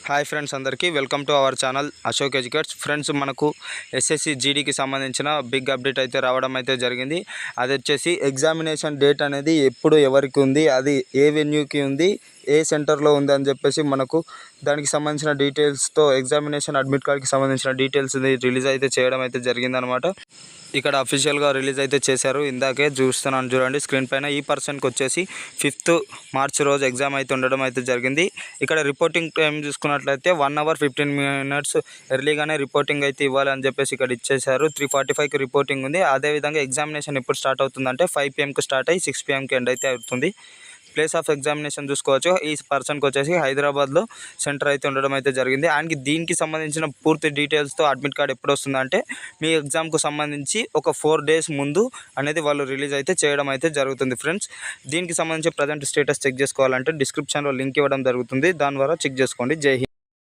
Hi friends, అందరికీ welcome to our channel Ashok educates. Friends, మనకు SSC జీడీకి సంబంధించిన బిగ్ అప్డేట్ అయితే రావడం అయితే జరిగింది. అది వచ్చేసి ఎగ్జామినేషన్ డేట్ అనేది ఎప్పుడు ఎవరికి ఉంది, అది ఏ వెన్యూకి ఉంది, ఏ సెంటర్లో ఉంది అని చెప్పేసి మనకు దానికి సంబంధించిన డీటెయిల్స్తో ఎగ్జామినేషన్ అడ్మిట్ కార్డ్కి సంబంధించిన డీటెయిల్స్ రిలీజ్ అయితే చేయడం అయితే జరిగిందనమాట. ఇక్కడ అఫీషియల్గా రిలీజ్ అయితే చేశారు. ఇందాకే చూస్తున్నాను, చూడండి స్క్రీన్ పైన. ఈ పర్సన్కి వచ్చేసి 5th మార్చ్ రోజు ఎగ్జామ్ అయితే ఉండడం అయితే జరిగింది. ఇక్కడ రిపోర్టింగ్ టైం చూసుకున్నట్లయితే 1 hour 15 minutes ఎర్లీగానే రిపోర్టింగ్ అయితే ఇవ్వాలని చెప్పేసి ఇక్కడ ఇచ్చేశారు. 3:45కి రిపోర్టింగ్ ఉంది. అదేవిధంగా ఎగ్జామినేషన్ ఎప్పుడు స్టార్ట్ అవుతుందంటే 5 PM స్టార్ట్ అయ్యి 6 PM ఎండ్ అయితే అవుతుంది. ప్లేస్ ఆఫ్ ఎగ్జామినేషన్ చూసుకోవచ్చు. ఈ పర్సన్కి వచ్చేసి హైదరాబాద్లో సెంటర్ అయితే ఉండడం అయితే జరిగింది. అండ్ దీనికి సంబంధించిన పూర్తి డీటెయిల్స్తో అడ్మిట్ కార్డ్ ఎప్పుడు వస్తుందంటే మీ ఎగ్జామ్కు సంబంధించి ఒక 4 days ముందు అనేది వాళ్ళు రిలీజ్ అయితే చేయడం అయితే జరుగుతుంది. ఫ్రెండ్స్, దీనికి సంబంధించి ప్రజెంట్ స్టేటస్ చెక్ చేసుకోవాలంటే డిస్క్రిప్షన్లో లింక్ ఇవ్వడం జరుగుతుంది. దాని ద్వారా చెక్ చేసుకోండి. జై హింద్.